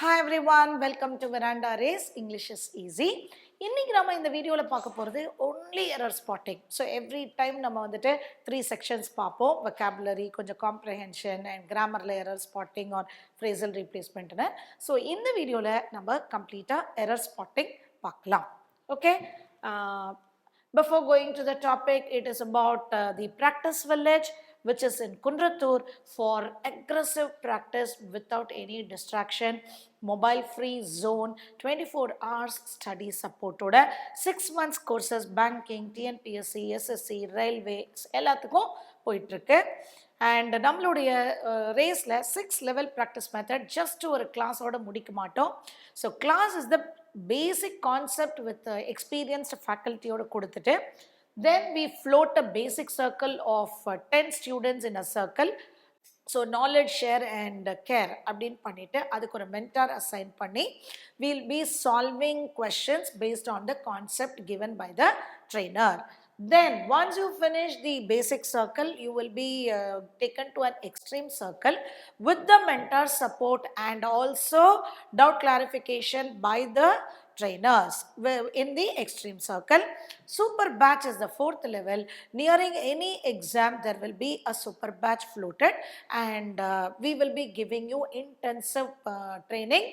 Hi everyone, welcome to Veranda Race. English is easy. இன்னைக்கு நம்ம இந்த வீடியோவில் பார்க்க போகிறது only error spotting. So every time நம்ம வந்துட்டு 3 sections பார்ப்போம். vocabulary, கொஞ்சம் comprehension and grammarல error spotting or phrasal replacementனு. So இந்த வீடியோவில் நம்ம கம்ப்ளீட்டாக error spotting பார்க்கலாம். Okay? Before going to the topic, it is about the practice village, which is in Kundratur, for aggressive practice without any distraction, mobile free zone, 24 hours study support oda 6 months courses, banking, TNPSC, SSC, railways எல்லாத்துக்கும் போயிட்டு இருக்கு. And நம்மளுடைய ரேஸில் 6 level practice method just ஒரு கிளாஸோட முடிக்க மாட்டோம். So class is the basic concept with experienced ஃபேக்கல்ட்டியோடு கொடுத்துட்டு then we float a basic circle of 10 students in a circle. So knowledge share and care அப்படின்னு பண்ணிவிட்டு அதுக்கு ஒரு மென்டார் அசைன் பண்ணி we'll be solving questions based on the concept given by the trainer. Then once you finish the basic circle, you will be taken to an extreme circle with the mentor support and also doubt clarification by the trainers in the extreme circle. Super batch is the 4th level. Nearing any exam, there will be a super batch floated and we will be giving you intensive training,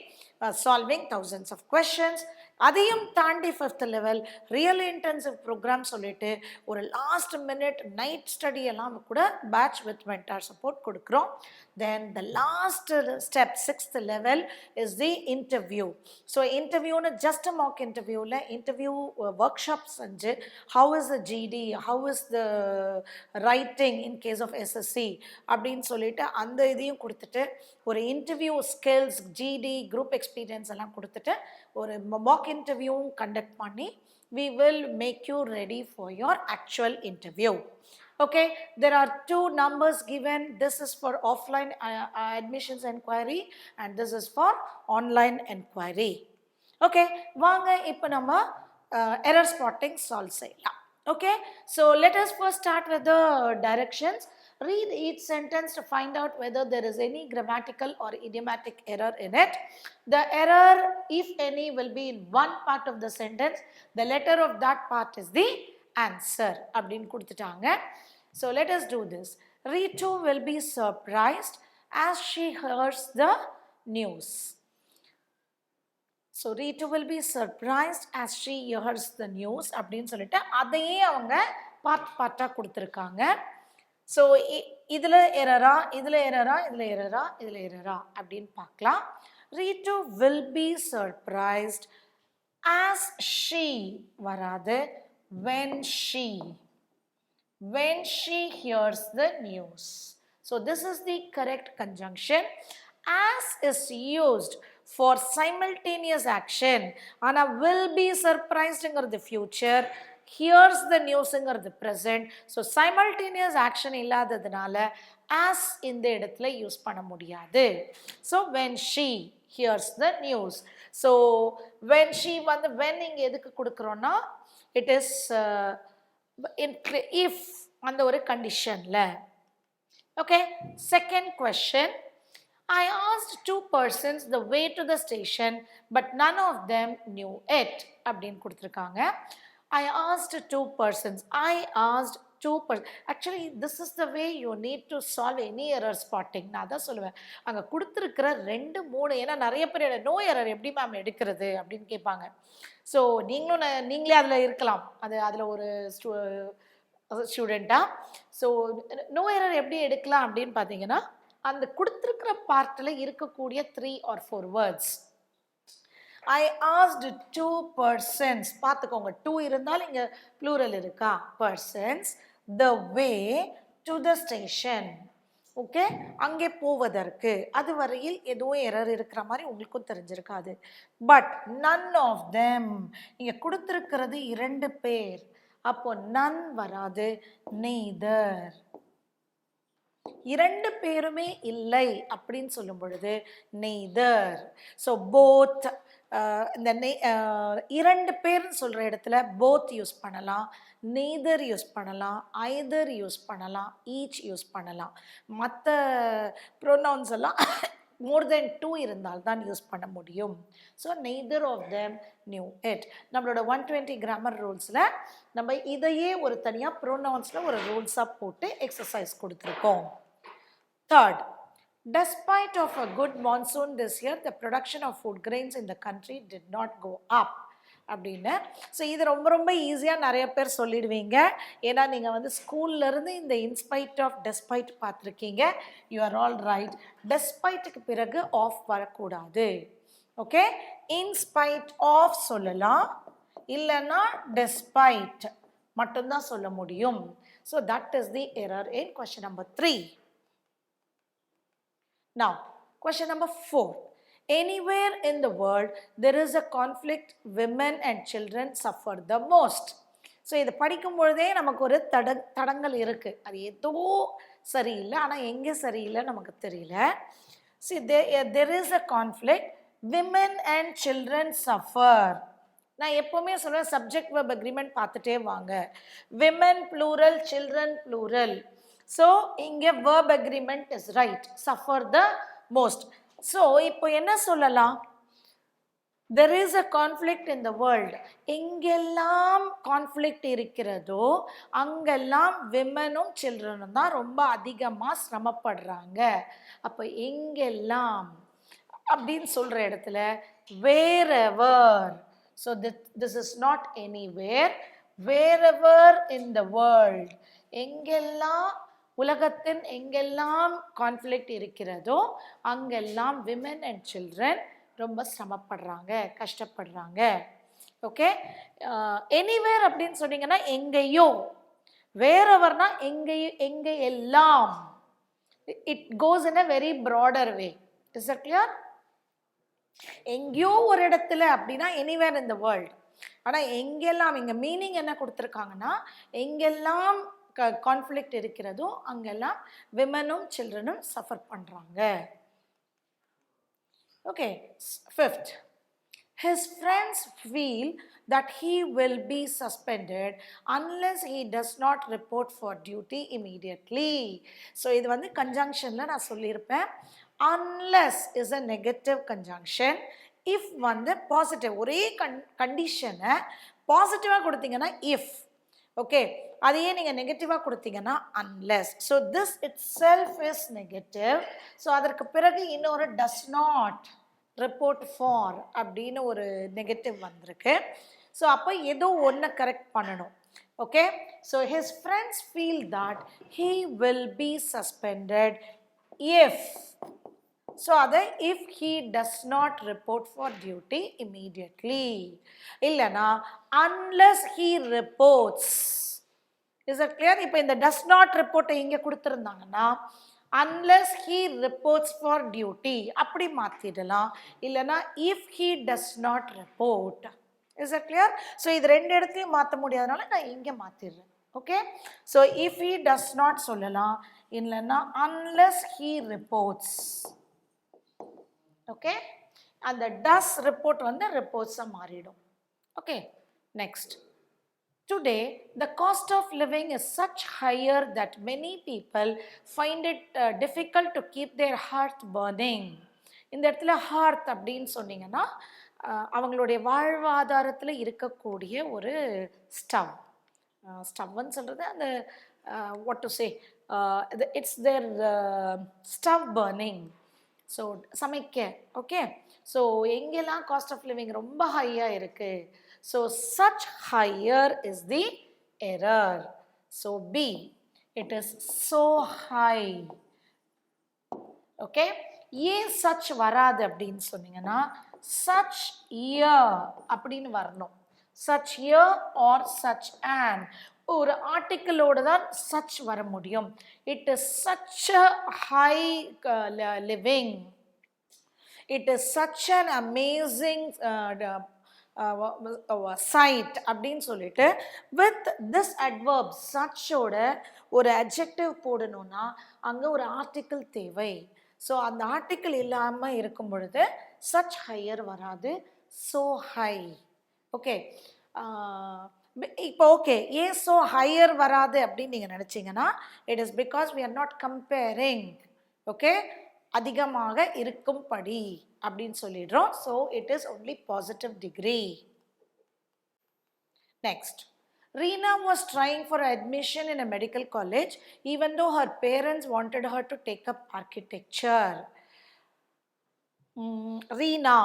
solving thousands of questions. அதையும் தாண்டி 5th level real intensive program சொல்லிட்டு ஒரு last minute night study எல்லாம் கூட batch with mentor support கொடுக்குறோம். Then the last step 6th level is the interview. So இன்டர்வியூன்னு just mock இன்டர்வியூவில் interview workshop செஞ்சு how is the GD, how is the writing in case of SSC அப்படின்னு சொல்லிட்டு அந்த இதையும் கொடுத்துட்டு ஒரு interview skills, GD, group experience எல்லாம் கொடுத்துட்டு ஒரு மார்க் இன்டர்வியூவும் கண்டக்ட் பண்ணி we will make you ready for your actual interview. Okay, there are 2 numbers given. This is for offline admissions enquiry and this is for online enquiry. Okay, vaanga ipo nama error spotting solve seyyalam. Okay, so let us first start with the directions. Read each sentence to find out whether there is any grammatical or idiomatic error in it. The error, if any, will be in one part of the sentence. The letter of that part is the answer. Abdin kuduttaanga. So let us do this. Ritu will be surprised as she hears the news. So Ritu will be surprised as she hears the news. Abdin solittu adaiye avanga part kuduthirukanga. So இதில் எரரா, இதில் எரரா, இதில் எரரா, இதில் எரரா அப்படின்னு பார்க்கலாம். Ritu will be surprised as she வராது, when she hears the news. So this is the correct conjunction. As is used for simultaneous action. ஆனால் will be surprisedங்கிறது future, hears the newsங்கிறது present. So simultaneous action இல்லாததுனால as இந்த இடத்துல use பண்ண முடியாது. So when she hears the news. So when she வந்து when இங்கே எதுக்கு கொடுக்குறோன்னா it is if அந்த ஒரு கண்டிஷனில். Okay, second question. I asked 2 persons the way to the station but none of them knew it அப்படின்னு கொடுத்துருக்காங்க. I asked 2 persons. I asked 2 persons. Actually, this is the way you need to solve any error spotting. நான் அதான் சொல்லுவேன், அங்கே கொடுத்துருக்கிற 2, 3, ஏன்னா நிறைய பேர் நோ எரர் எப்படி மேம் எடுக்கிறது அப்படின்னு கேட்பாங்க. ஸோ நீங்களே அதில் இருக்கலாம், அதில் ஒரு ஸ்டூடெண்ட்டாக. ஸோ நோ எரர் எப்படி எடுக்கலாம் அப்படின்னு பார்த்தீங்கன்னா அந்த கொடுத்துருக்கிற பார்ட்டில் இருக்கக்கூடிய 3 or 4 words. I asked 2 persons. பார்த்துக்கோங்க, 2 இருந்தால் இங்கே ப்ளூரல் இருக்கா, persons, the way to the station. Okay, அங்கே போவதற்கு. அது வரையில் எதுவும் எரர் இருக்கிற மாதிரி உங்களுக்கும் தெரிஞ்சிருக்காது. பட் none of them, இங்கே கொடுத்துருக்கிறது 2 பேர், அப்போ none வராது, neither. 2 பேருமே இல்லை அப்படின்னு சொல்லும் பொழுது neither. ஸோ both, இந்த 2 பேர்னு சொல்கிற இடத்துல both யூஸ் பண்ணலாம், neither யூஸ் பண்ணலாம், either யூஸ் பண்ணலாம், each யூஸ் பண்ணலாம். மற்ற ப்ரொனவுன்ஸ் எல்லாம் more than 2 இருந்தால் தான் யூஸ் பண்ண முடியும். So neither of them knew it. நம்மளோட 120 கிராமர் ரூல்ஸில் நம்ம இதையே ஒரு தனியாக ப்ரோனவுன்ஸில் ஒரு ரூல்ஸாக போட்டு எக்ஸசைஸ் கொடுத்துருக்கோம். Third, despite of a good monsoon this year, the production of food grains in the country did not go up. அப்படின்னு ஸோ இது ரொம்ப ரொம்ப ஈஸியாக நிறைய பேர் சொல்லிடுவீங்க. ஏன்னா நீங்கள் வந்து ஸ்கூல்லேருந்து இந்த இன்ஸ்பைட் ஆஃப் டெஸ்பைட் பார்த்துருக்கீங்க. You are all right. டெஸ்பைட்டுக்கு பிறகு ஆஃப் வரக்கூடாது. ஓகே, இன்ஸ்பைட் ஆஃப் சொல்லலாம், இல்லைன்னா டெஸ்பைட் மட்டும்தான் சொல்ல முடியும். So that is the error in question number 3. Now, question number 4. Anywhere in the world there is a conflict, women and children suffer the most. So இது படிக்கும் பொழுதே நமக்கு ஒரு தடங்கள் இருக்குது. அது ஏதோ சரியில்லை, ஆனால் எங்கே சரியில்லை நமக்கு தெரியல. See, there is a conflict, women and children suffer. நான் எப்போவுமே சொல்லுவேன் சப்ஜெக்ட் வெர்ப் அக்ரிமெண்ட் பார்த்துட்டே வாங்க. Women plural, children plural. So இங்கே verb agreement is right, suffer the most. So இப்போ என்ன சொல்லலாம்? there is a conflict in the world. எங்கெல்லாம் கான்ஃப்ளிக்ட் இருக்கிறதோ அங்கெல்லாம் விமனும் சில்ட்ரனும் தான் ரொம்ப அதிகமாக சிரமப்படுறாங்க. அப்போ எங்கெல்லாம் அப்படின்னு சொல்கிற இடத்துல wherever. So this is not anywhere, wherever in the world. எங்கெல்லாம் உலகத்தின் எங்கெல்லாம் கான்ஃப்ளிக்ட் இருக்கிறதோ அங்கெல்லாம் விமன் அண்ட் சில்ட்ரன் ரொம்ப சிரமப்படுறாங்க, கஷ்டப்படுறாங்க. ஓகே, எனிவேர் அப்படின்னு சொன்னீங்கன்னா எங்கேயோ, வேறெவர்னா எங்கேயும், எங்கே எல்லாம். It goes in a very broader way. Is it clear? எங்கேயோ ஒரு இடத்துல அப்படின்னா எனிவேர் இன் த வேர்ல்ட். ஆனால் எங்கெல்லாம், இங்கே மீனிங் என்ன கொடுத்துருக்காங்கன்னா எங்கெல்லாம் கான்ஃப்ளிக்ட் இருக்கிறதோ அங்கெல்லாம் விமனும் சில்ட்ரனும் சஃபர் பண்ணுறாங்க. Okay, 5th, his friends feel that he will be suspended unless he does not report for duty immediately. So இது வந்து கன்ஜங்ஷனில் நான் சொல்லியிருப்பேன். unless is a negative conjunction. if வந்து பாசிட்டிவ், ஒரே கண்டிஷனை பாசிட்டிவாக கொடுத்தீங்கன்னா இஃப். ஓகே, அதையே நீங்கள் நெகட்டிவாக கொடுத்தீங்கன்னா unless. So this it self is negative. So அதற்கு பிறகு இன்னொரு டஸ் நாட் ரிப்போர்ட் ஃபார் அப்படின்னு ஒரு நெகட்டிவ் வந்திருக்கு. ஸோ அப்போ ஏதோ ஒன்று கரெக்ட் பண்ணணும். Okay, so his friends feel that he will be suspended if. So அதை if he does not report for duty immediately, இல்லைனா unless he reports. Is it clear? இப்போ இந்த டஸ் நாட் ரிப்போர்ட்டை இங்கே கொடுத்துருந்தாங்கன்னா unless he reports for duty அப்படி மாற்றிடலாம், இல்லைனா if he does not report. Is it clear? So இது ரெண்டு இடத்துலையும் மாற்ற முடியாதனால நான் இங்கே மாற்றிடுறேன். Okay, so if he does not சொல்லலாம், இல்லைன்னா அன்லெஸ் ஹீ ரிப்போர்ட்ஸ். ஓகே, அந்த டஸ் ரிப்போர்ட் வந்து ரிப்போர்ட்ஸாக மாறிடும். Okay, next. Today, the cost of living is such higher that many people find it difficult to keep their hearth burning. இந்த இடத்துல hearth அப்படின்னு சொன்னீங்கன்னா அவங்களுடைய வாழ்வாதாரத்தில் இருக்கக்கூடிய ஒரு ஸ்டவ். ஸ்டவ்ன்னு சொல்கிறது அந்த what to say, it's their stove burning. So சமைக்க. ஓகே, ஸோ எங்கெல்லாம் காஸ்ட் ஆஃப் லிவிங் ரொம்ப ஹையாக இருக்குது. So such higher is the error. So B, it is so high. Okay, ஏன் such வராது அப்படின்னு சொன்னீங்கன்னா such year அப்படின்னு வரணும். such year or such an, ஒரு ஆர்டிக்கிளோடு தான் such வர முடியும். it is such a high living, it is such an amazing sight அப்படின்னு சொல்லிட்டு with this adverb suchோட ஒரு adjective போடணும்னா அங்கே ஒரு ஆர்டிக்கிள் தேவை. ஸோ அந்த ஆர்டிக்கிள் இல்லாமல் இருக்கும் பொழுது such higher வராது, so high. ஓகே, இப்போ ஓகே, ஏன் ஸோ ஹையர் வராது அப்படின்னு நீங்கள் நினச்சிங்கன்னா it is because we are not comparing. Okay, அதிகமாக இருக்கும்படி அப்படின்னு சொல்லிடுறோம். So it is only positive degree. Next, Reena was trying for admission in a medical college even though her parents wanted her to take up architecture. Reena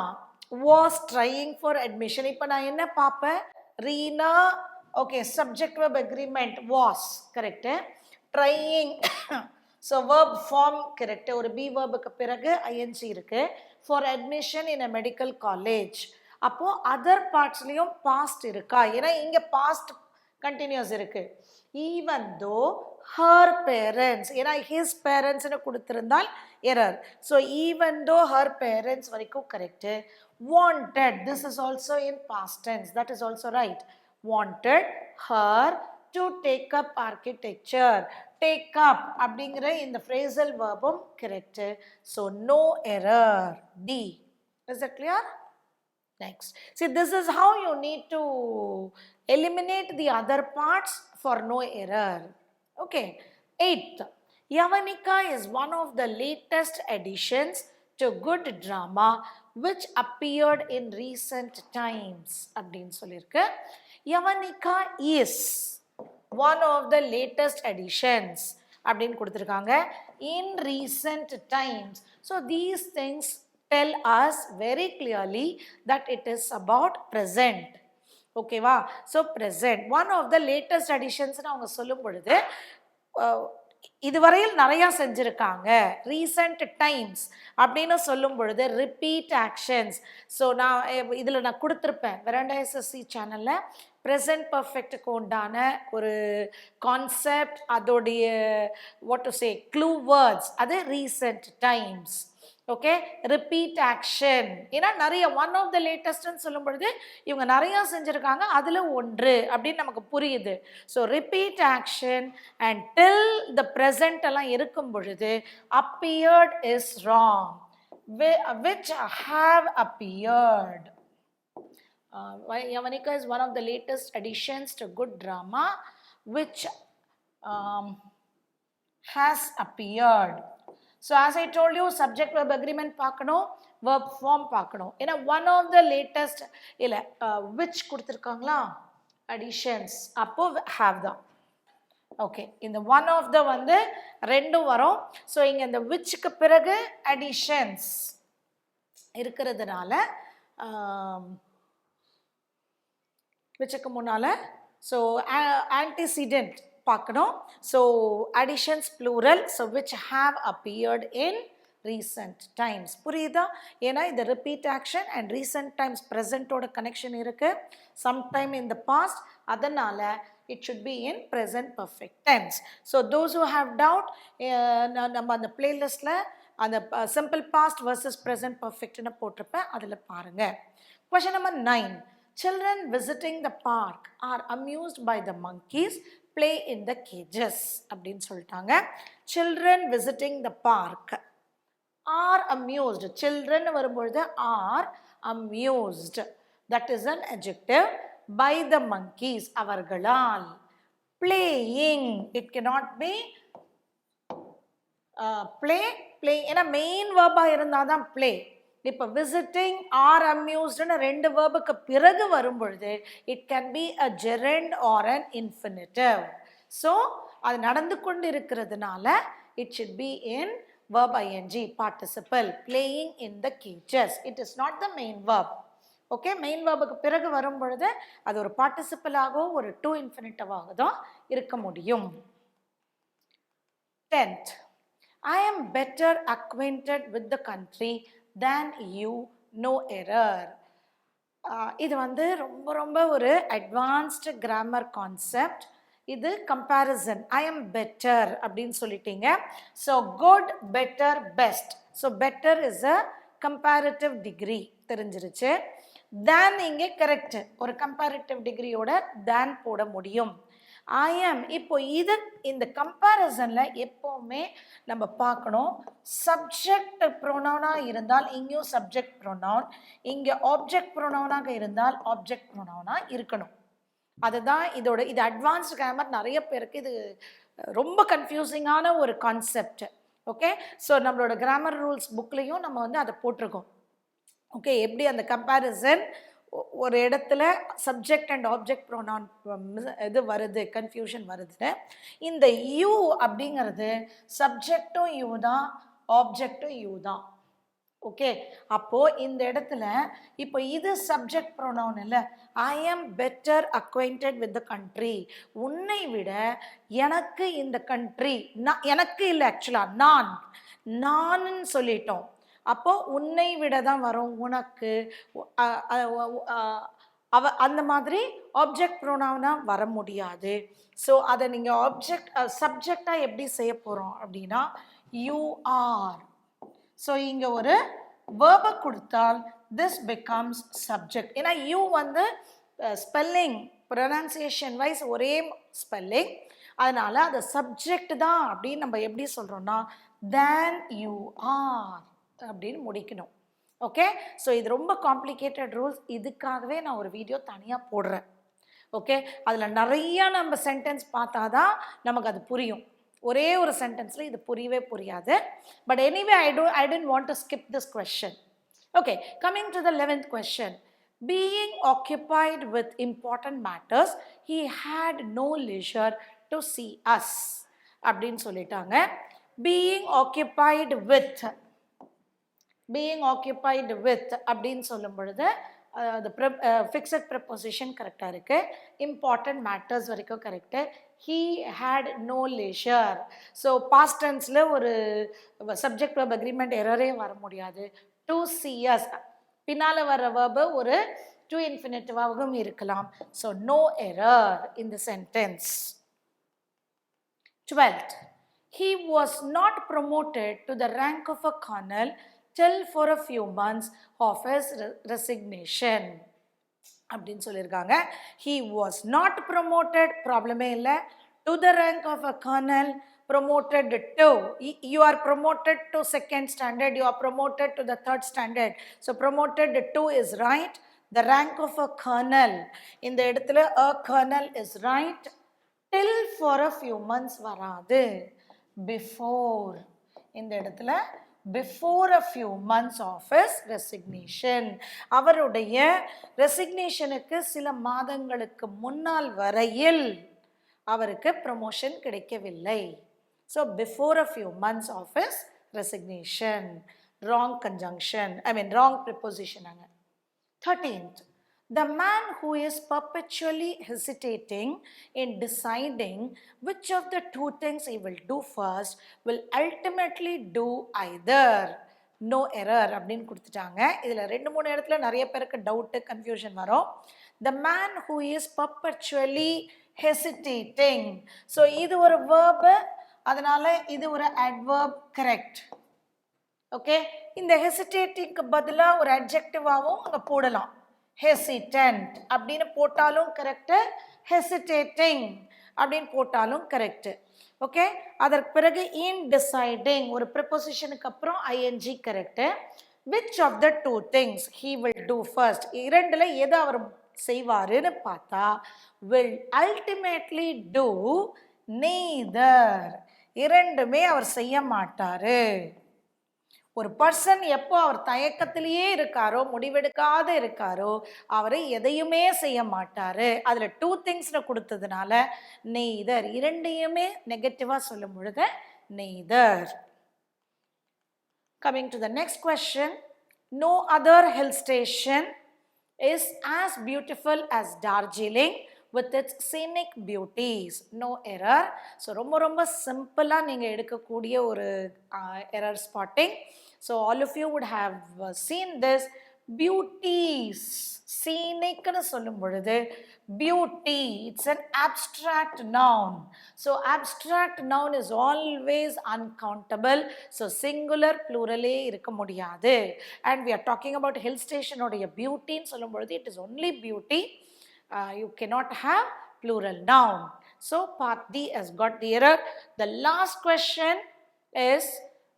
was trying for admission. இப்போ நான் என்ன பார்ப்பேன்? Reena, okay, subject verb agreement was, correct? Trying, so verb form correct. ஒரு be verb க்கு பிறகு ing இருக்கு. For admission in a medical college. அப்போ other partsலயும் past இருக்கா? ஏன்னா இங்க past continuous இருக்கு. Even though her parents, ஏன்னா his parents னு கொடுத்திருந்தால் error. So even though her parents வரைக்கும் correct. Wanted, this is also in past tense. That is also right. Wanted her to take up architecture. Take up அப்படிங்கிற இந்த phrasal verbum correct. So no error. D. Is that clear? Next. See, this is how you need to eliminate the other parts for no error. Okay. 8th. Yavanika is one of the latest additions to good drama which appeared in recent times. அப்படின்னு சொல்லியிருக்கு. Yavanika is one of the latest additions அப்படின்னு கொடுத்துருக்காங்க in recent times. So these things tell us very clearly that it is about present. ஓகேவா? So present, one of the latest additions அவங்க சொல்லும் பொழுது இதுவரையில் நிறையா செஞ்சுருக்காங்க. ரீசெண்ட் டைம்ஸ் அப்படின்னு சொல்லும் பொழுது ரிப்பீட் ஆக்ஷன்ஸ். ஸோ நான் இதில் நான் கொடுத்துருப்பேன் வெராண்டா எஸ்எஸ்சி சேனலில் ப்ரெசன்ட் பர்ஃபெக்டுக்கு உண்டான ஒரு கான்செப்ட், அதோடைய what to say clue words, அது recent times. Okay, repeat action, ஏன்னா நிறைய ஒன் ஆஃப் த லேட்டஸ்ட்னு சொல்லும் பொழுது இவங்க நிறையா செஞ்சுருக்காங்க, அதில் ஒன்று அப்படின்னு நமக்கு புரியுது. So repeat action and till the present எல்லாம் இருக்கும் பொழுது appeared is wrong, which have appeared. Yavanika is one of the latest additions to good drama which has appeared. So as I told you, subject verb agreement பார்க்கணும், verb form பார்க்கணும். ஏன்னா one of the latest இல்லை which கொடுத்துருக்காங்களா additions, அப்போ have தான். Okay, இந்த one of the வந்து ரெண்டும் வரும். ஸோ இங்கே இந்த whichக்கு பிறகு additions இருக்கிறதுனால whichக்கு முன்னால் ஸோ antecedent பார்க்கணும். So additions plural, so which have appeared in recent times. புரியுதா? ஏன்னா இந்த repeat action and recent times presentோட கனெக்ஷன் இருக்கு, sometime in the past, அதனால it should be in present perfect tense. So those who have doubt, நம்ம அந்த பிளேலிஸ்டில் அந்த simple past versus present perfectனு போட்டிருப்பேன், அதில் பாருங்க. Question number 9. Children visiting the park are amused by the monkeys play in the cages அப்படின்னு சொல்லிட்டாங்க. Children visiting the park are amused. Children வரும்பொழுது are amused, that is an adjective, by the monkeys அவர்களால். Playing, it cannot be play ஏன்னா main வேர்பா இருந்தால் தான் play. இப்போ visiting R அம்யூஸ்டுன்னு ரெண்டு வேர்புக்கு பிறகு வரும்பொழுது it can be a gerund or an infinitive. So அது நடந்து கொண்டு இருக்கிறதுனால it should be in verb ing participle, playing in the cages. It is not the main verb. Okay, main வேர்புக்கு பிறகு வரும் பொழுது அது ஒரு பார்ட்டிசிபிளாகவோ ஒரு டு இன்ஃபினிட்டிவாக தான் இருக்க முடியும். 10th. I am better acquainted with the country than you, no error. இது வந்து ரொம்ப ரொம்ப ஒரு அட்வான்ஸ்டு கிராமர் கான்செப்ட். இது கம்பேரிசன். ஐ எம் பெட்டர் அப்படின்னு சொல்லிட்டீங்க. So good, better, best. So better is a comparative degree தெரிஞ்சிருச்சு. தேன் இங்கே கரெக்ட், ஒரு கம்பேரிட்டிவ் டிகிரியோட தேன் போட முடியும். ஐ எம், இப்போ இது இந்த கம்பேரிசனில் எப்போவுமே நம்ம பார்க்கணும், சப்ஜெக்ட் ப்ரொனவுனாக இருந்தால் இங்கேயும் சப்ஜெக்ட் ப்ரொனவுன், இங்கே ஆப்ஜெக்ட் ப்ரொனவுனாக இருந்தால் ஆப்ஜெக்ட் ப்ரொனவுனாக இருக்கணும். அதுதான் இதோட இது அட்வான்ஸ்டு கிராமர். நிறைய பேருக்கு இது ரொம்ப கன்ஃபியூசிங்கான ஒரு கான்செப்ட். ஓகே, ஸோ நம்மளோட கிராமர் ரூல்ஸ் புக்லேயும் நம்ம வந்து அதை போட்டிருக்கோம். ஓகே, எப்படி அந்த கம்பேரிசன் ஒரு இடத்துல சப்ஜெக்ட் அண்ட் ஆப்ஜெக்ட் ப்ரோனவுன் இது வருது, கன்ஃபியூஷன் வருது. இந்த யூ அப்படிங்கிறது சப்ஜெக்டும் யூ தான், ஆப்ஜெக்டும் யூ தான். ஓகே, அப்போ இந்த இடத்துல இப்போ இது சப்ஜெக்ட் ப்ரோனவுன் இல்லை, I am better acquainted with the country. உன்னை விட எனக்கு இந்த கண்ட்ரி, எனக்கு இல்லை ஆக்சுவலாக நான் சொல்லிட்டோம். அப்போ உன்னை விட தான் வரும், உனக்கு அந்த மாதிரி ஆப்ஜெக்ட் ப்ரோனவுனா வர முடியாது. ஸோ அதை நீங்கள் ஆப்ஜெக்ட் சப்ஜெக்டாக எப்படி செய்ய போகிறோம் அப்படின்னா யூ ஆர். ஸோ இங்கே ஒரு வேர்பை கொடுத்தால் திஸ் பிகம்ஸ் சப்ஜெக்ட். ஏன்னா யூ வந்து ஸ்பெல்லிங் ப்ரொனன்சியேஷன் வைஸ் ஒரே ஸ்பெல்லிங், அதனால் அது சப்ஜெக்ட் தான் அப்படின்னு நம்ம எப்படி சொல்கிறோன்னா தேன் யூ ஆர் அப்படின்னு முடிக்கணும். ஓகே, ஸோ இது ரொம்ப காம்ப்ளிகேட்டட் ரூல்ஸ், இதுக்காகவே நான் ஒரு வீடியோ தனியாக போடுறேன். ஓகே, அதில் நிறையா நம்ம சென்டென்ஸ் பார்த்தா தான் நமக்கு அது புரியும். ஒரே ஒரு சென்டென்ஸில் இது புரியவே புரியாது. But anyway I didn't want to skip this question. Okay, coming to the 11th question. Being occupied with important matters, he had no leisure to see us. அப்படின்னு சொல்லிட்டாங்க. Being occupied with அப்படின்னு சொல்லும் பொழுது the fixed preposition கரெக்டாக இருக்குது, important matters வரைக்கும் correct. he had no leisure. So past tenseல ஒரு subject verb agreement எரரே வர முடியாது. to see us பின்னால் வர verb ஒரு to infinitive-ஆகவும் இருக்கலாம். So no error in the sentence. 12th, he was not promoted to the rank of a colonel till for a few months of his resignation அப்படின்னு சொல்லியிருக்காங்க. he was not promoted, ப்ராப்ளமே இல்லை. to the rank of a colonel, promoted to, you are promoted to second standard, you are promoted to the third standard. so promoted to is right. the rank of a colonel, இந்த இடத்துல a colonel is right. till for a few months வராது. before, இந்த இடத்துல before a few months of his resignation, அவருடைய ரெசிக்னேஷனுக்கு சில மாதங்களுக்கு முன்னால் வரையில் அவருக்கு ப்ரமோஷன் கிடைக்கவில்லை. So before a few months of his resignation. wrong conjunction, wrong preposition. 13th, the man who is perpetually hesitating in deciding which of the two things he will do first will ultimately do either. no error அப்படின்னு கொடுத்துட்டாங்க. இதில் 2-3 இடத்துல நிறைய பேருக்கு doubt confusion வரும். the man who is perpetually hesitating, so இது ஒரு verb, அதனால இது ஒரு adverb, correct. ஓகே, இந்த ஹெசிடேட்டிங்க்கு பதிலாக ஒரு அட்ஜெக்டிவாகவும் அங்கே போடலாம். ஹெசிடென்ட் அப்படின்னு போட்டாலும் கரெக்டு, ஹெசிடேட்டிங் அப்படின்னு போட்டாலும் கரெக்டு. ஓகே, அதற்கு பிறகு இன்டிசைடிங் ஒரு ப்ரிப்போசிஷனுக்கு அப்புறம் ING correct. Which of the two things he will do first, இரண்டில் எதை அவர் செய்வாருன்னு பார்த்தா வில் அல்டிமேட்லி டூ நெய்தர், இரண்டுமே அவர் செய்ய மாட்டாரு. ஒரு பர்சன் எப்போ அவர் தயக்கத்திலேயே இருக்காரோ, முடிவெடுக்காத இருக்காரோ, அவரை எதையுமே செய்ய மாட்டாரு. அதில் டூ திங்ஸ்னு கொடுத்ததுனால நெய்தர், இரண்டையுமே நெகட்டிவாக சொல்லும் பொழுது neither. Coming to the next question, no other hill station is as beautiful as Darjeeling with its scenic beauties. no error. So ரொம்ப சிம்பிளாக நீங்கள் எடுக்கக்கூடிய ஒரு error spotting. So all of you would have seen this. beauties, scenic-னு சொல்லும் பொழுது beauty, it's an abstract noun. so abstract noun is always uncountable. so singular pluralே இருக்க முடியாது. and we are talking about hill station உடைய beauty-ன்னு சொல்லும் பொழுது it is only beauty. you cannot have plural noun. so part D has got the error. the last question is,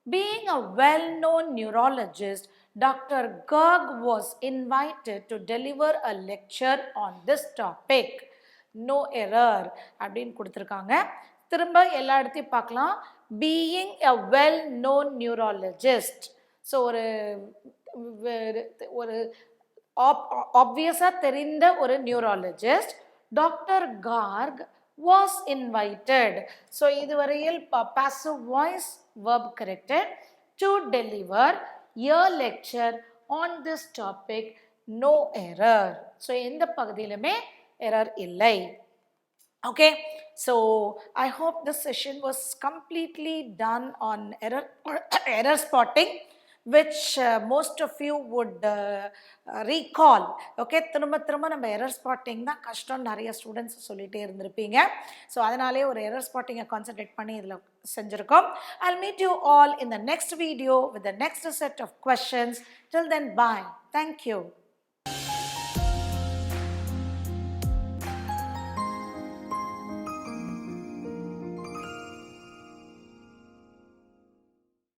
being a well-known neurologist, Dr. Garg was invited to deliver a lecture on this topic. no error அப்படின்னு கொடுத்துருக்காங்க. திரும்ப எல்லா இடத்தையும் பார்க்கலாம். Being a well known neurologist. So ஒரு ஆப்வியஸாக தெரிந்த ஒரு neurologist doctor Garg was invited. So இதுவரையில் passive voice verb corrected to deliver a lecture on this topic, no error. So எந்த பகுதியிலுமே எரர் இல்லை. Okay, so I hope this session was completely done on error spotting, which most of you would recall. Okay, திரும்ப நம்ம error spotting தான் கஷ்டம் நிறைய students சொல்லிட்டே இருந்திருப்பீங்க. So அதனாலே ஒரு error spotting-ஐ கான்சென்ட்ரேட் பண்ணி இதில் செஞ்சுருக்கோம். I'll meet you all in the next video with the next set of questions. Till then, bye. Thank you.